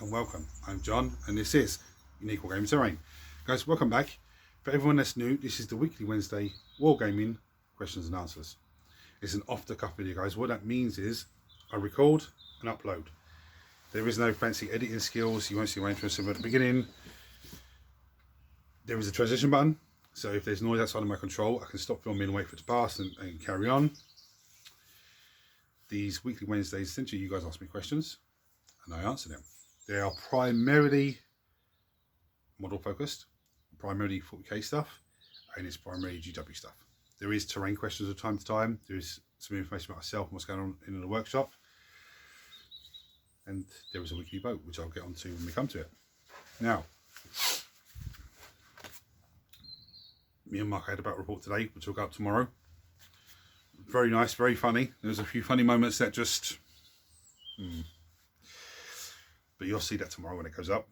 and welcome. I'm John and this is Unique Wargaming Terrain. Guys, welcome back. For everyone that's new, this is the weekly Wednesday Wargaming questions and answers. It's an off the cuff video, guys. What that means is I record and upload. There is no fancy editing skills. You won't see my intro at the beginning. There is a transition button, so if there's noise outside of my control, I can stop filming and wait for it to pass and carry on. These weekly Wednesdays, essentially you guys ask me questions and I answer them. They are primarily model focused, primarily 40k stuff, and it's primarily GW stuff. There is terrain questions from time to time. There is some information about myself and what's going on in the workshop. And there is a weekly vote, which I'll get onto when we come to it. Now, me and Mark had a battle report today, which will go up tomorrow. Very nice, very funny. There's a few funny moments that just... But you'll see that tomorrow when it goes up.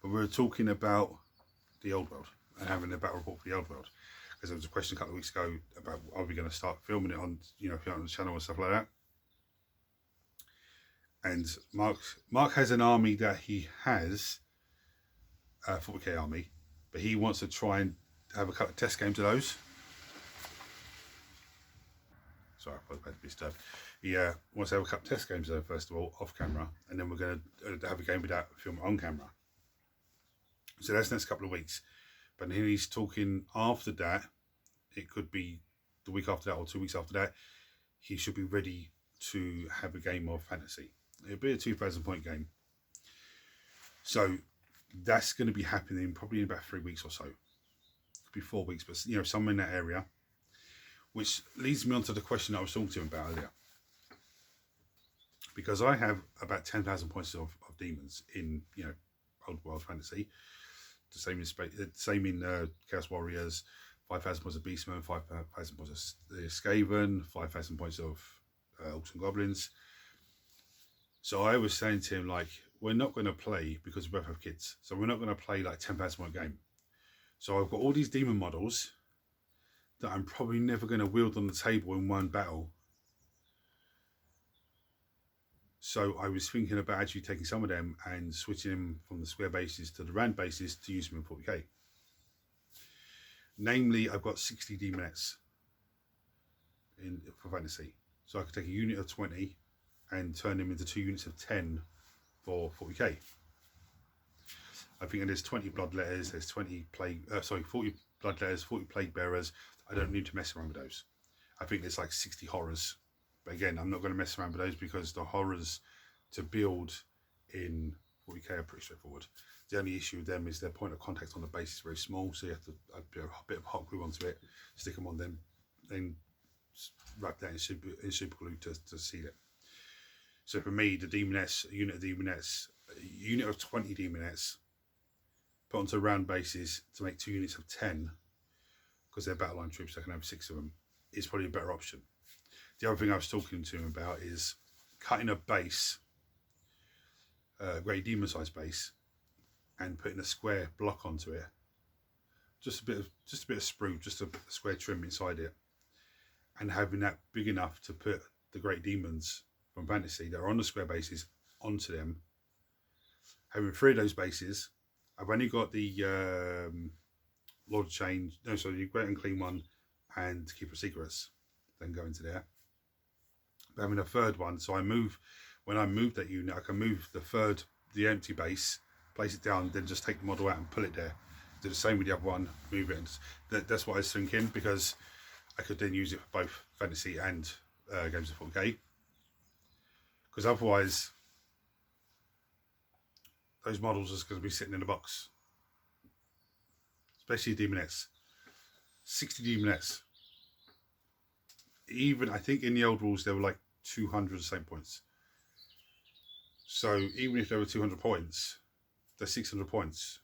But we were talking about the old world and having a battle report for the old world. Because there was a question a couple of weeks ago about are we going to start filming it on, on the channel and stuff like that. And Mark has an army that he has, a 40k army, but he wants to try and have a couple of test games of those. Sorry, I was about to be disturbed. He wants to have a couple of test games though, first of all, off camera, and then we're going to have a game without film on camera. So that's the next couple of weeks. But then he's talking after that, it could be the week after that or 2 weeks after that, he should be ready to have a game of fantasy. It'll be a 2,000 point game. So that's going to be happening probably in about 3 weeks or so. Could be 4 weeks, but somewhere in that area. Which leads me on to the question I was talking to him about earlier. Because I have about 10,000 points of demons in, old world fantasy. The same in Chaos Warriors, 5,000 points of Beastmen, 5,000 points of Skaven, 5,000 points of Orcs and Goblins. So I was saying to him, like, we're not going to play, because we both have kids, so we're not going to play like 10,000 point game. So I've got all these demon models that I'm probably never going to wield on the table in one battle. So I was thinking about actually taking some of them and switching them from the square bases to the round bases to use them in 40k. Namely, I've got 60 demonettes for fantasy. So I could take a unit of 20 and turn them into 2 units of 10 for 40k. I think there's 20 bloodletters, there's 40 bloodletters, 40 plague bearers. I don't need to mess around with those. I think there's like 60 horrors. But again, I'm not going to mess around with those because the horrors to build in 40k are pretty straightforward. The only issue with them is their point of contact on the base is very small, so you have to add a bit of hot glue onto it, stick them on them, then wrap that in super glue to seal it. So for me, the demonettes, a unit of 20 demonettes, put onto round bases to make 2 units of 10, because they're battle line troops, I can have 6 of them, is probably a better option. The other thing I was talking to him about is cutting a base, a great demon size base, and putting a square block onto it. Just a bit of sprue, just a square trim inside it, and having that big enough to put the great demons from fantasy that are on the square bases onto them. Having 3 of those bases, I've only got the Lord Change, no, sorry, the Great Unclean one and Keeper of Secrets, then go into there. But having a 3rd one, so when I move that unit, I can move the empty base, place it down, then just take the model out and pull it there. Do the same with the other one, move it. That's what I was thinking, because I could then use it for both fantasy and games of 4K. Because otherwise, those models are just going to be sitting in a box. Especially demonettes. 60 demonettes. Even, I think in the old rules, there were like 200 the same points. So even if there were 200 points, there's 600 points.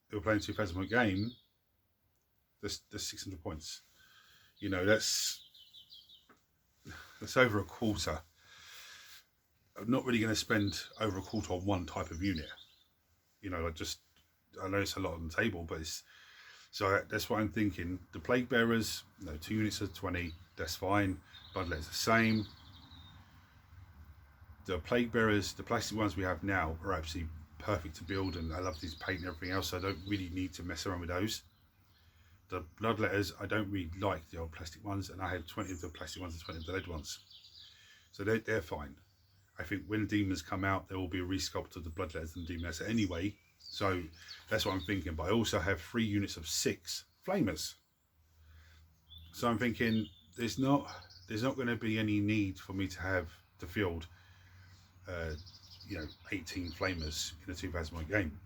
If we're playing a 2,000 point game, there's 600 points. That's over a quarter. I'm not really going to spend over a quarter on one type of unit. I know it's a lot on the table, but so that's what I'm thinking. The plague bearers, 2 units of 20, that's fine. Bloodletter's the same. The plague bearers, the plastic ones we have now, are absolutely perfect to build, and I love these paint and everything else, so I don't really need to mess around with those. The bloodletters, I don't really like the old plastic ones, and I have 20 of the plastic ones and 20 of the lead ones, so they're fine. I think when demons come out, there will be a resculpt of the bloodletters and demons anyway, so that's what I'm thinking. But I also have 3 units of 6 flamers, so I'm thinking there's not going to be any need for me to have the field 18 flamers in a 2000 game.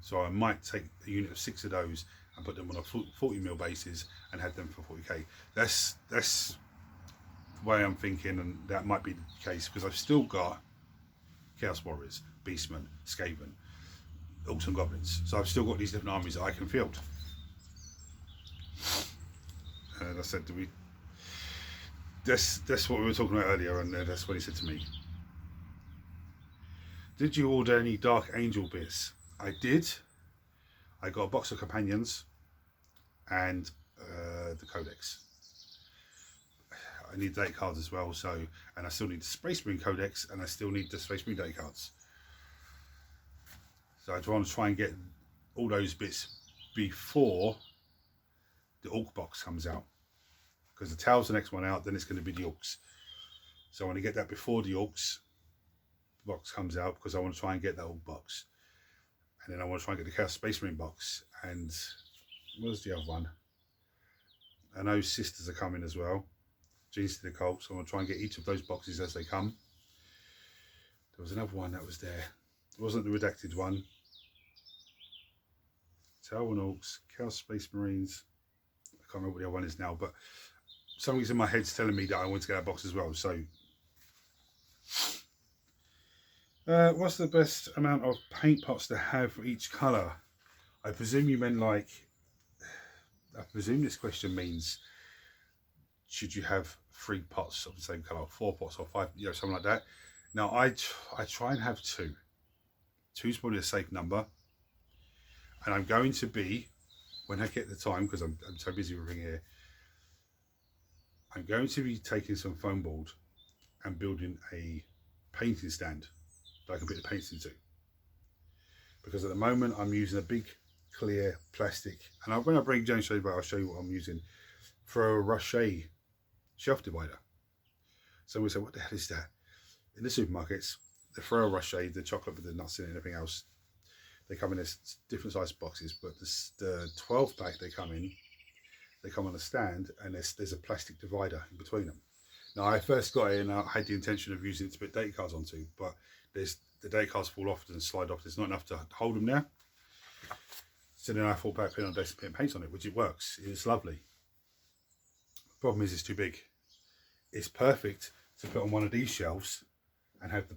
So I might take a unit of 6 of those and put them on a 40mm basis and have them for 40k. That's the way I'm thinking, and that might be the case because I've still got Chaos Warriors, Beastmen, Skaven, Orcs and Goblins. So I've still got these different armies that I can field. And I said, that's what we were talking about earlier, and that's what he said to me. Did you order any Dark Angel bits? I did. I got a box of companions and the codex. I need date cards as well, and I still need the Space Marine codex, and I still need the Space Marine date cards. So I want to try and get all those bits before the Orc box comes out, because the Tau's the next one out, then it's going to be the Orcs. So I want to get that before the Orcs box comes out, because I want to try and get that old box, and then I want to try and get the Chaos Space Marine box. And where's the other one? I know Sisters are coming as well, Jeans to the Cult, so I want to try and get each of those boxes as they come. There was another one that was there, it wasn't the redacted one. Tau and Orcs, Chaos Space Marines, I can't remember what the other one is now, but something's in my head's telling me that I want to get that box as well. So what's the best amount of paint pots to have for each colour? I presume you meant I presume this question means, should you have 3 pots of the same colour, 4 pots or 5, something like that. Now I try and have 2. 2 is probably a safe number. And I'm going to be, when I get the time, because I'm so busy with everything here, I'm going to be taking some foam board and building a painting stand that I can put the paints into. Because at the moment I'm using a big clear plastic, and when I bring James show you about, I'll show you what I'm using for a Rocher shelf divider. So we say, what the hell is that? In the supermarkets, the Ferrero Rocher, the chocolate with the nuts in it and everything else, they come in this different size boxes, but the 12 pack they come on a stand, and there's a plastic divider in between them. Now I first got it and I had the intention of using it to put data cards onto, but the data cards fall off and slide off. There's not enough to hold them there. So then I thought about putting on desk and paint on it, which it works. It's lovely. Problem is, it's too big. It's perfect to put on one of these shelves and have the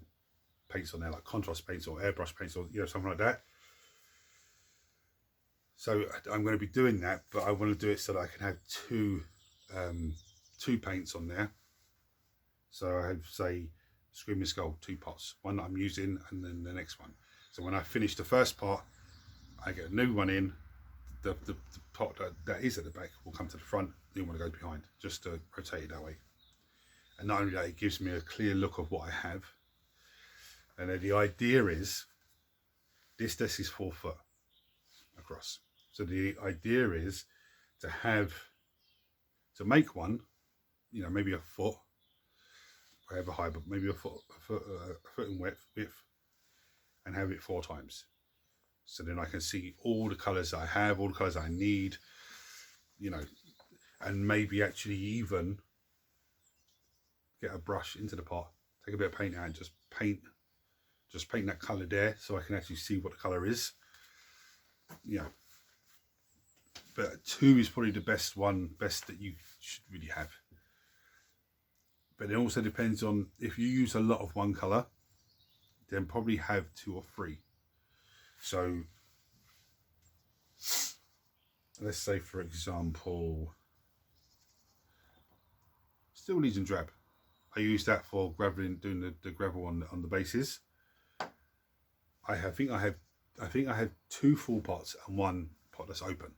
paints on there, like contrast paints or airbrush paints or something like that. So I'm going to be doing that, but I want to do it so that I can have two paints on there. So I have, say, Screaming Skull, 2 pots, one that I'm using and then the next one. So when I finish the first pot, I get a new one in. The pot that is at the back will come to the front, the new one goes behind, just to rotate it that way. And not only that, it gives me a clear look of what I have. And then the idea is, this desk is 4 foot across. So the idea is to make one, maybe a foot, however high, but maybe a foot in width, and have it 4 times. So then I can see all the colours I have, all the colours I need, and maybe actually even get a brush into the pot, take a bit of paint out and just paint that colour there, so I can actually see what the colour is. But 2 is probably the best that you should really have. But it also depends on, if you use a lot of one colour, then probably have 2 or 3. So let's say, for example, Steel Legion Drab. I use that for graveling, doing the gravel on the bases. I think I have 2 full pots and 1 pot that's open.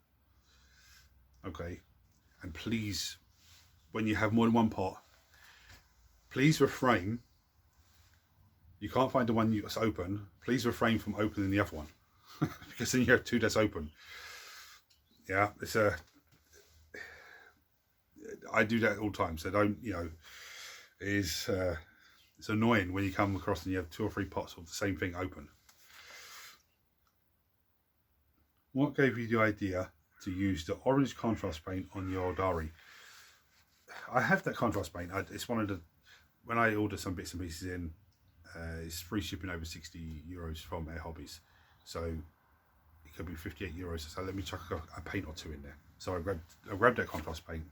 Okay, and please, when you have more than 1 pot, please refrain you can't find the one that's open, please refrain from opening the other one. Because then you have two that's open. Yeah, I do that all the time, so don't, you know, it's annoying when you come across and you have 2 or 3 pots of the same thing open. What gave you the idea to use the orange contrast paint on your Aeldari? I have that contrast paint. It's one of the, when I order some bits and pieces in, it's free shipping over €60 from Air Hobbies, so it could be €58. So let me chuck a paint or two in there. So I grabbed that contrast paint,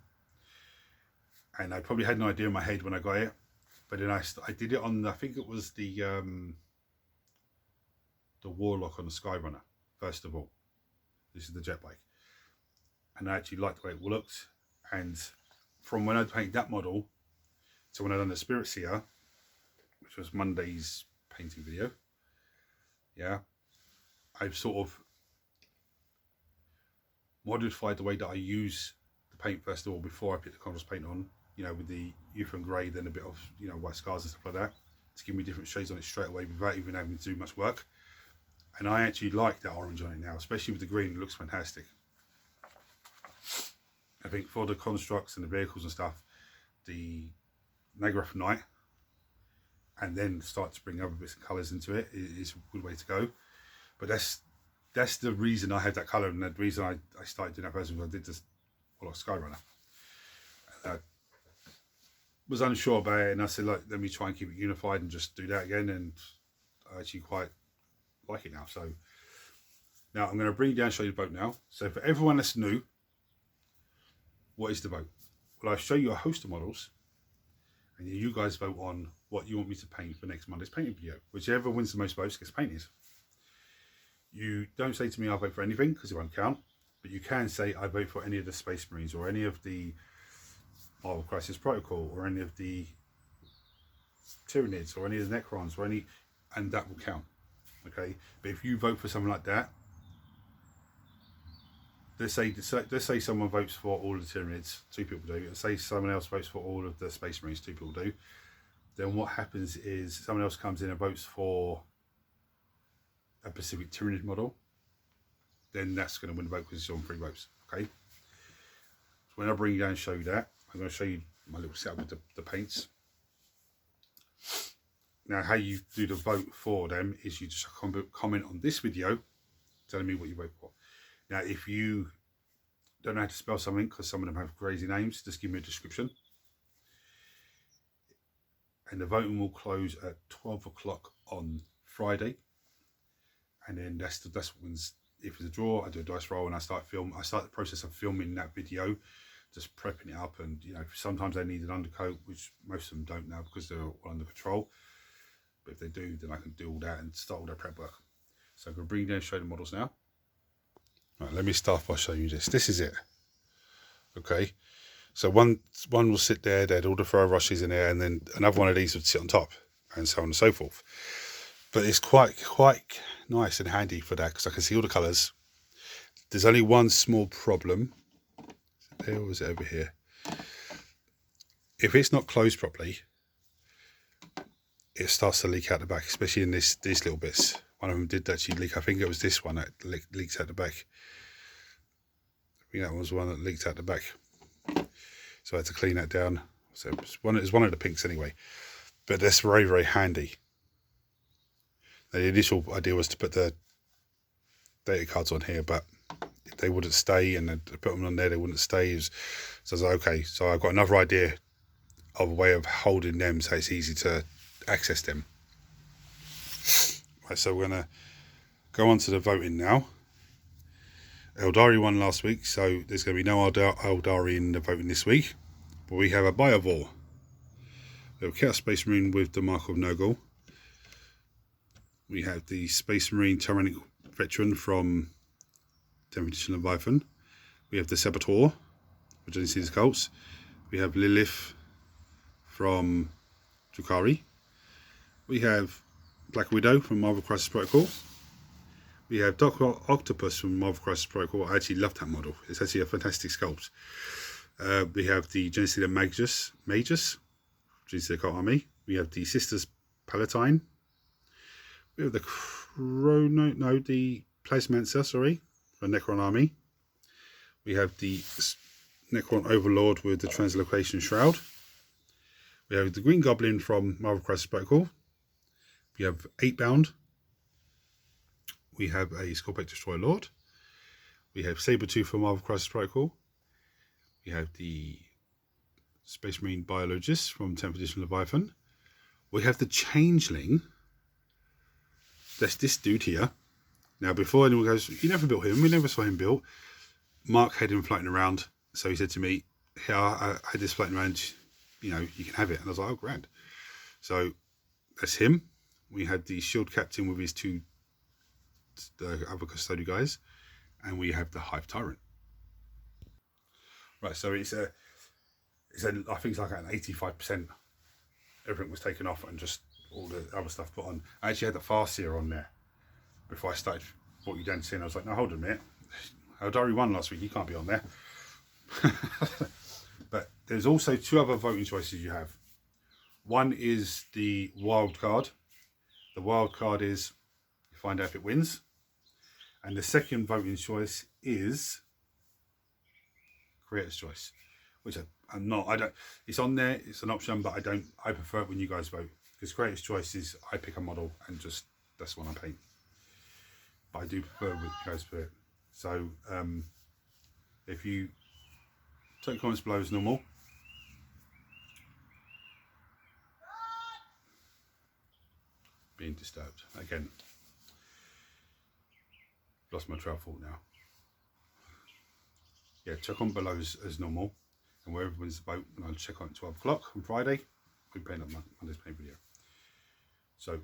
and I probably had an idea in my head when I got it, but then I did it on, I think it was the Warlock on the Skyrunner first of all. This is the jet bike, and I actually liked the way it looked. And from when I painted that model to when I done the Spirit Seer, which was Monday's painting video, yeah, I've sort of modified the way that I use the paint first of all before I put the contrast paint on, you know, with the Euphron grey, then a bit of, you know, white scars and stuff like that, to give me different shades on it straight away without even having to do much work. And I actually like that orange on it now, especially with the green. It looks fantastic. I think for the constructs and the vehicles and stuff, the Nagrath Knight, and then start to bring other bits of colours into it, is a good way to go. But that's the reason I had that colour, and the reason I started doing that person was I did this Skyrunner. I was unsure about it, and I said, look, let me try and keep it unified and just do that again, and I actually quite like it now. So now I'm going to bring you down and show you the boat now. So for everyone that's new, what is the boat? Well, I'll show you a host of models, and you guys vote on what you want me to paint for next Monday's painting video. Whichever wins the most votes gets painted. You don't say to me I vote for anything, because it won't count, but you can say I vote for any of the Space Marines, or any of the Marvel Crisis Protocol, or any of the Tyranids, or any of the Necrons, or any, and that will count. Okay, but if you vote for something like that, let's say someone votes for all of the Tyranids, 2 people do, and say someone else votes for all of the Space Marines, 2 people do, then what happens is someone else comes in and votes for a Pacific Tyranid model, then that's going to win the vote because it's on 3 votes. Okay, so when I bring you down and show you that, I'm going to show you my little setup with the paints. Now, how you do the vote for them is you just comment on this video telling me what you vote for. Now, if you don't know how to spell something, because some of them have crazy names, just give me a description. And the voting will close at 12 o'clock on Friday. And then that's what wins. If it's a draw, I do a dice roll and I start the process of filming that video, just prepping it up. And, you know, sometimes they need an undercoat, which most of them don't now because they're all under patrol. But if they do, then I can do all that and start all their prep work. So I'm going to bring you down and show the models now. Right, let me start by showing you this. This is it. Okay. So one will sit there, there'd all the throw rushes in there, and then another one of these would sit on top, and so on and so forth. But it's quite nice and handy for that, because I can see all the colours. There's only one small problem. Is it there or is it over here? If it's not closed properly, it starts to leak out the back, especially in these little bits. One of them did actually leak. I think it was this one that leaked out the back. I think that was one that leaked out the back. So I had to clean that down. So it's one of the pinks anyway. But that's very, very handy. The initial idea was to put the data cards on here, but they wouldn't stay, and I'd put them on there, they wouldn't stay. So I was like, okay, so I've got another idea of a way of holding them so it's easy to access them. Right, so we're going to go on to the voting now. Aeldari won last week, so there's going to be no Aeldari in the voting this week. But we have a Biovor. We have a Chaos Space Marine with the Mark of Nurgle. We have the Space Marine Tyrannic Veteran from 10th edition Leviathan. We have the Saboteur, which I didn't see the sculpts. We have Lilith from Drukhari. We have Black Widow from Marvel Crisis Protocol. We have Doctor Octopus from Marvel Crisis Protocol. I actually love that model. It's actually a fantastic sculpt. We have the Genocida Magus, Genocida Cult Army. We have the Sisters Palatine We have the the Plasmancer, sorry, for Necron Army. We have the Necron Overlord with the Translocation Shroud. We have the Green Goblin from Marvel Crisis Protocol. We have 8-bound. We have a Scorpic Destroyer Lord. We have Sabretooth from Marvel Crisis Protocol. We have the Space Marine Biologist from 10th Edition Leviathan. We have the Changeling. That's this dude here. Now, before anyone goes, you never built him. We never saw him built. Mark had him floating around. So he said to me, yeah, I had this floating around. You know, you can have it. And I was like, oh, grand. So that's him. We had the Shield Captain with his two other custodial guys. And we have the Hive Tyrant. Right, so I think it's like an 85%. Everything was taken off and just all the other stuff put on. I actually had the Farseer on there before I started what you don't see. And I was like, no, hold on a minute. Eldari won last week. He can't be on there. But there's also 2 other voting choices you have. One is the wild card. The wild card is you find out if it wins. And the second voting choice is Creator's Choice, which I'm not. I don't. It's on there. It's an option, but I prefer it when you guys vote, because Creator's Choice is I pick a model and just that's one I paint. But I do prefer when you guys put it. So if you take comments below as normal. Being disturbed again. Lost my trail of thought now. Yeah, check on below as normal, and wherever wins the vote, and I'll check on at 12 o'clock on Friday. We're paying up Monday's paint video. So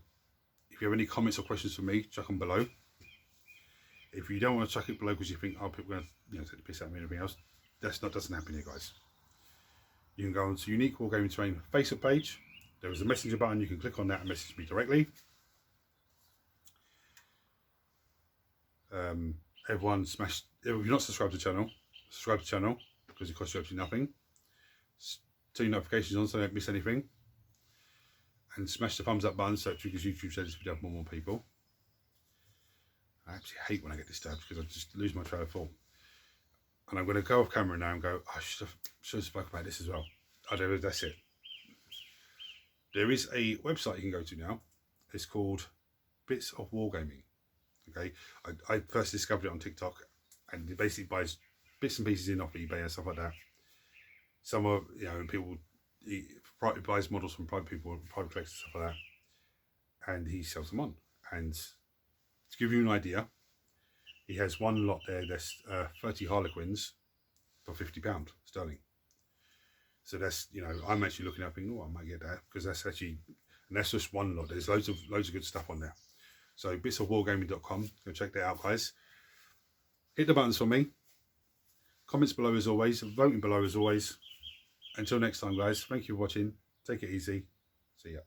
if you have any comments or questions for me, check on below. If you don't want to chuck it below because you think people are going to take the piss out of me and everything else, doesn't happen here, guys. You can go on to Unique Wargaming Terrain Facebook page. There is a messenger button. You can click on that and message me directly. Everyone smash. If you're not subscribed to the channel, subscribe to the channel because it costs you absolutely nothing. Turn your notifications on so you don't miss anything. And smash the thumbs up button so it triggers YouTube so this video have more people. I absolutely hate when I get disturbed because I just lose my trail of thought. And I'm going to go off camera now and go, I should have spoken about this as well. That's it. There is a website you can go to now. It's called Bits of Wargaming. Okay, I first discovered it on TikTok, and it basically buys bits and pieces in off eBay and stuff like that. Some are, people, he buys models from private people, private collectors, stuff like that, and he sells them on. And to give you an idea, he has one lot there that's 30 Harlequins for £50 sterling. So that's, I'm actually looking up thinking, oh, I might get that, because that's actually, and that's just one lot. There's loads of good stuff on there. So bitsofwargaming.com, go check that out, guys. Hit the buttons for me. Comments below as always, voting below as always. Until next time, guys, thank you for watching. Take it easy. See ya.